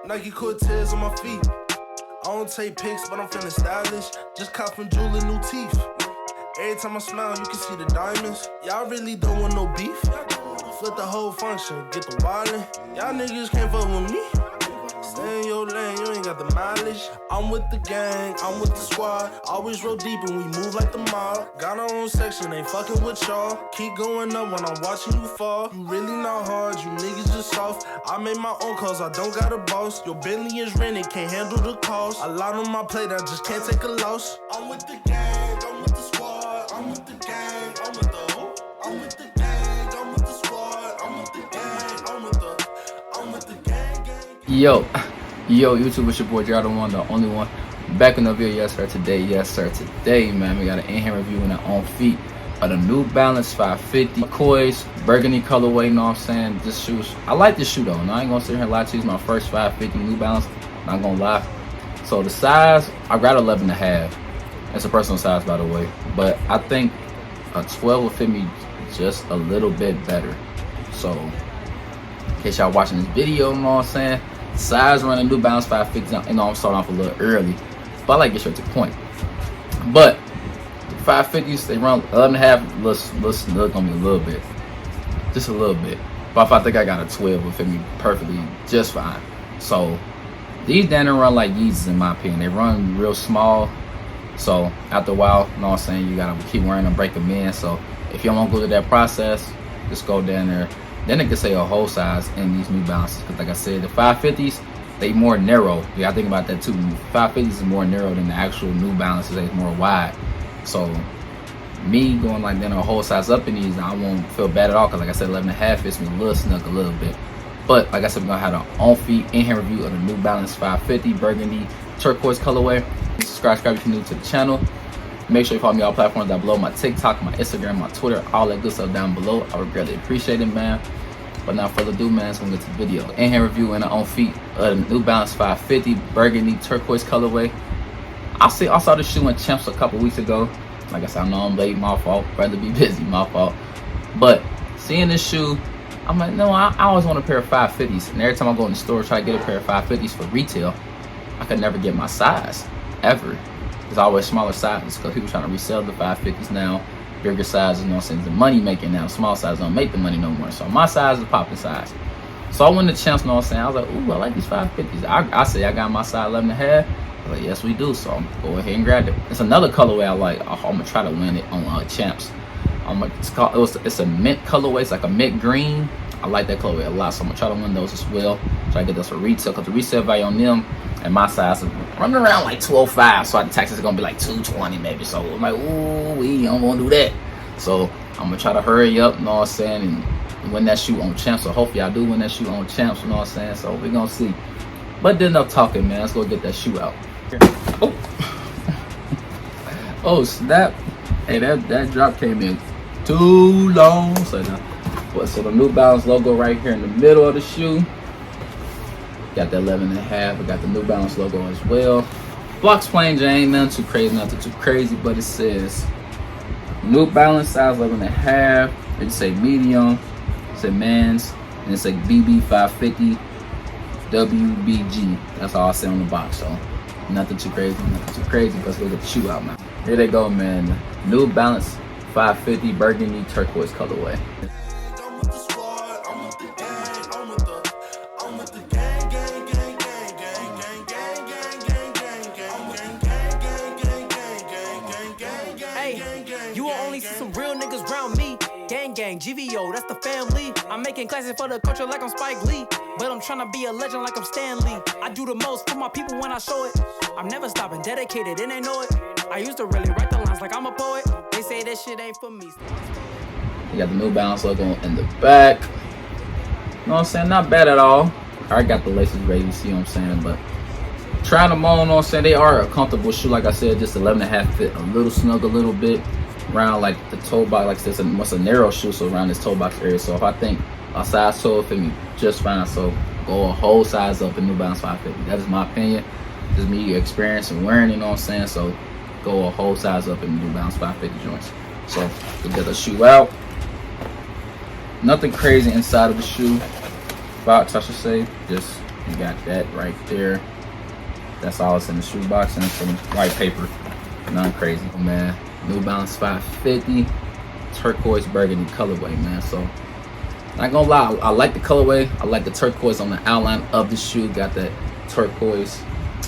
Nike Cortez on my feet. I don't take pics, but I'm feeling stylish. Just cop from Jewel new teeth. Every time I smile, you can see the diamonds. Y'all really don't want no beef. Flip the whole function, get the wildin'. Y'all niggas can't fuck with me. Stay in your lane, you ain't got the mileage. I'm with the gang, I'm with the squad. Always roll deep and we move like the mob. Got our own section, ain't fucking with y'all. Keep going up when I'm watching you fall. You really not hard, you niggas just soft. I made my own calls, I don't got a boss. Your Bentley is rented, can't handle the cost. A lot on my plate, I just can't take a loss. I'm with the gang, I'm with the squad. I'm with the gang, I'm with the hoe. I'm with the gang, I'm with the squad. I'm with the gang, I'm with the gang. Yo, YouTube, it's your boy Jared, the one, the only one. Back in the video, yes sir, today, man, we got an in-hand review and an on feet of the New Balance 550 Turquoise Burgundy colorway. You know what I'm saying? This shoe, I like this shoe though. And I ain't gonna sit here and lie to you. It's my first 550 New Balance. Not gonna lie. So the size, I got 11.5. It's a personal size, by the way, but I think a 12 will fit me just a little bit better. So in case y'all watching this video, you know what I'm saying? Size running New Balance 550. You know, I'm starting off a little early, but I like to get straight to the point. But 550s, they run 11.5. Look on me a little bit, just a little bit. But if I think I got a 12, will fit me perfectly, just fine. So these didn't run like Yeezys in my opinion. They run real small. So after a while, you know what I'm saying, you gotta keep wearing them, break them in. So if you don't want to go through that process, just go down there. Then it can say a whole size in these New Balances, because like I said, the 550s, they more narrow. You gotta think about that too. 550s is more narrow than the actual New Balances. They're more wide. So me going like then a whole size up in these, I won't feel bad at all, because like I said, 11.5 fits me a little snug a little bit. But like I said, we're gonna have an on feet in-hand review of the New Balance 550 Burgundy Turquoise colorway. Subscribe if you're new to the channel. Make sure you follow me on all platforms down below. My TikTok, my Instagram, my Twitter, all that good stuff down below. I would greatly appreciate it, man. But without further ado, man, let's get to the video. In-hand review and an on feet of the New Balance 550 Burgundy Turquoise colorway. I saw this shoe in Champs a couple weeks ago. Like I said, I know I'm late, my fault. Rather be busy, my fault. But seeing this shoe, I'm like, no, I always want a pair of 550s. And every time I go in the store try to get a pair of 550s for retail, I could never get my size, ever. It's always smaller sizes, because people trying to resell the 550s now. Bigger sizes, you know what I'm saying, the money making now. Small size don't make the money no more. So my size is popping size. So I went to Champs, you know what I'm saying. I was like, ooh, I like these 550s. I say I got my size 11.5. I was like, yes, we do. So I'm go ahead and grab it. It's another colorway I like. I'm gonna try to win it on Champs. It's a mint colorway. It's like a mint green. I like that colorway a lot, so I'm gonna try to win those as well. Try to get those for retail, because the resale value on them and my size is running around like 205. So the taxes are gonna be like 220 maybe. So I'm like, ooh, we don't wanna do that. So I'm gonna try to hurry up, you know what I'm saying, and win that shoe on Champs. So hopefully I do win that shoe on Champs, you know what I'm saying. So we're gonna see. But then enough talking, man. Let's go get that shoe out. Oh, oh snap! Hey, that drop came in too long. So the New Balance logo right here in the middle of the shoe. Got the 11.5. We got the New Balance logo as well. Block's plain Jane, nothing too crazy, but it says New Balance size 11.5. It say medium. It say men's, and it's like BB 550 WBG. That's all I say on the box. So nothing too crazy, Let's go get the shoe out, man. Here they go, man. New Balance 550 Burgundy Turquoise colorway. You will only see some real niggas round me. Gang, GVO, that's the family. I'm making classes for the culture like I'm Spike Lee. But I'm trying to be a legend like I'm Stan Lee. I do the most for my people when I show it. I'm never stopping, dedicated, and they know it. I used to really write the lines like I'm a poet. They say that shit ain't for me. You got the New Balance logo in the back. You know what I'm saying? Not bad at all. I got the laces ready, you see what I'm saying? But trying them on, you know what I'm saying? They are a comfortable shoe, like I said, just 11.5 fit, a little snug, a little bit. Around like the toe box, like this, what's a narrow shoe, so around this toe box area. So if I think a size 12 fit me just fine, so go a whole size up in New Balance 550. That is my opinion. Just me experience and wearing, you know what I'm saying. So go a whole size up in New Balance 550 joints. So to get the shoe out, nothing crazy inside of the shoe box, I should say. Just You got that right there. That's all that's in the shoebox, and some white paper. Nothing crazy, man. New Balance 550 turquoise burgundy colorway, man. So not gonna lie, I like the colorway. I like the turquoise on the outline of the shoe. Got that turquoise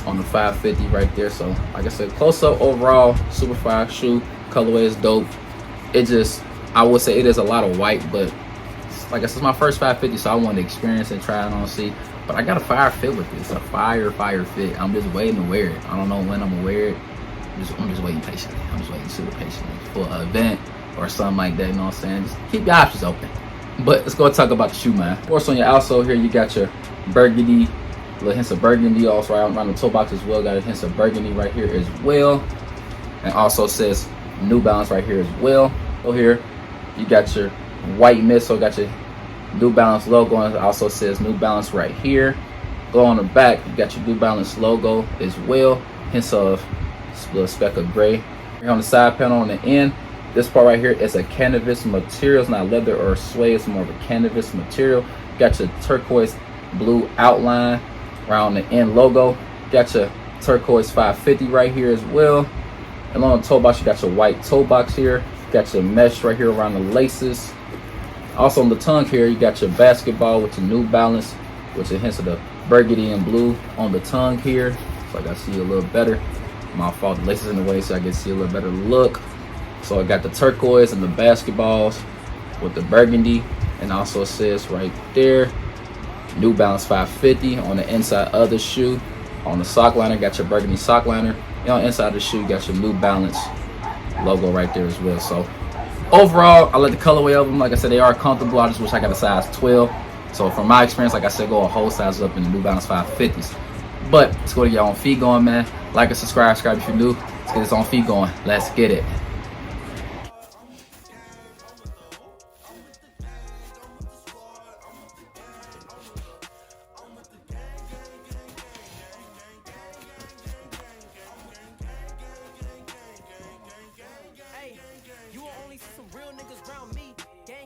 on the 550 right there. So like I said, close up overall, super fire shoe. Colorway is dope. It just, I would say it is a lot of white, but like I said, it's my first 550, so I wanted to experience and try it on, see. But I got a fire fit with this, a fire fit. I'm just waiting to wear it. I don't know when I'm gonna wear it. I'm just waiting patiently. I'm just waiting super patiently for an event or something like that. You know what I'm saying? Just keep your options open. But let's go talk about the shoe, man. Of course, on your outsole here, you got your burgundy, little hints of burgundy also around the toe box as well. Got a hints of burgundy right here as well, and also says New Balance right here as well. So here, you got your white midsole, got your New Balance logo, and it also says New Balance right here. Go on the back, you got your New Balance logo as well. Hints of a little speck of gray. Here on the side panel on the end, this part right here is a canvas material. It's not leather or suede, it's more of a canvas material. Got your turquoise blue outline around the end logo. Got your turquoise 550 right here as well. And on the toe box, you got your white toe box here. Got your mesh right here around the laces. Also on the tongue here, you got your basketball with your New Balance, which is hints of the burgundy and blue on the tongue here. So I got to see a little better. My fault, the laces in the way, so I can see a little better look. So I got the turquoise and the basketballs with the burgundy, and also says right there, New Balance 550 on the inside of the shoe. On the sock liner, got your burgundy sock liner. And on the inside of the shoe, you got your New Balance logo right there as well. So overall, I like the colorway of them. Like I said, they are comfortable. I just wish I got a size 12. So from my experience, like I said, go a whole size up in the New Balance 550s. But let's go to your own feet going, man. Like and subscribe if you're new. Let's get this on feet going. Let's get it.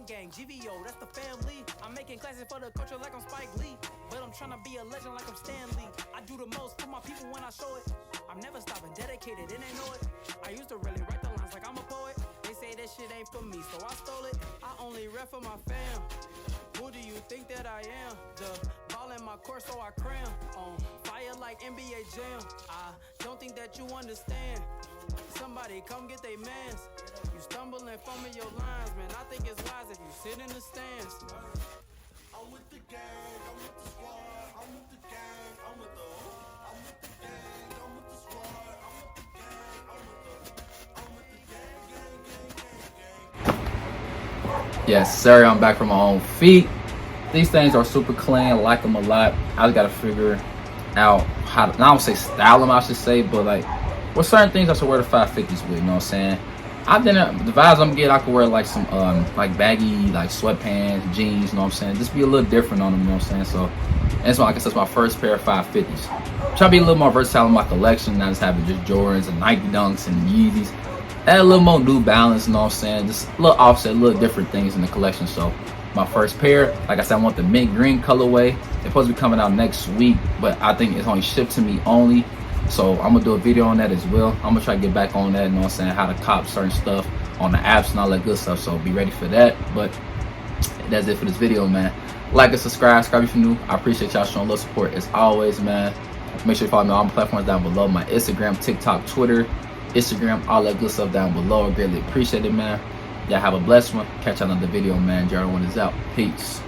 Gang, GVO, that's the family. I'm making classes for the culture like I'm Spike Lee, but I'm trying to be a legend like I'm Stan Lee. I do the most for my people when I show it. I'm never stopping, dedicated, and they know it. I used to really write the lines like I'm a poet. They say that shit ain't for me, so I stole it. I only rap for my fam. Who do you think that I am? The ball in my court, so I cram. On fire like NBA Jam. I don't think that you understand. Somebody come get they mans. You stumble and fumble your lines, man. I think it's wise if you sit in the stands. I'm with the gang, I'm with the squad, I'm with the gang, I'm with the I'm with the gang, I'm with the squad, I'm with the gang, I'm with the gang. Yes, sir, I'm back from my own feet. These things are super clean. I like them a lot. I just gotta figure out how to, I don't say style them, I should say, but like, with certain things I should wear the 550s with, you know what I'm saying? I didn't, the vibes I'm getting, I could wear like some like baggy like sweatpants, jeans, you know what I'm saying? Just be a little different on them, you know what I'm saying? So, and it's like I said, it's my first pair of 550s. Try to be a little more versatile in my collection, not just having just Jordans and Nike Dunks and Yeezys. Add a little more New Balance, you know what I'm saying? Just a little offset, a little different things in the collection. So, my first pair, like I said, I want the mint green colorway. It's supposed to be coming out next week, but I think it's only shipped to me only. So I'm gonna do a video on that as well. I'm gonna try to get back on that, you know what I'm saying, how to cop certain stuff on the apps and all that good stuff. So be ready for that. But that's it for this video, man. Like and subscribe if you're new. I appreciate y'all showing a little support as always, man. Make sure you follow me on all my platforms down below. My Instagram, TikTok, Twitter, Instagram, all that good stuff down below. I greatly appreciate it, man. Y'all have a blessed one. Catch y'all on the video, man. Jordan1 is out. Peace.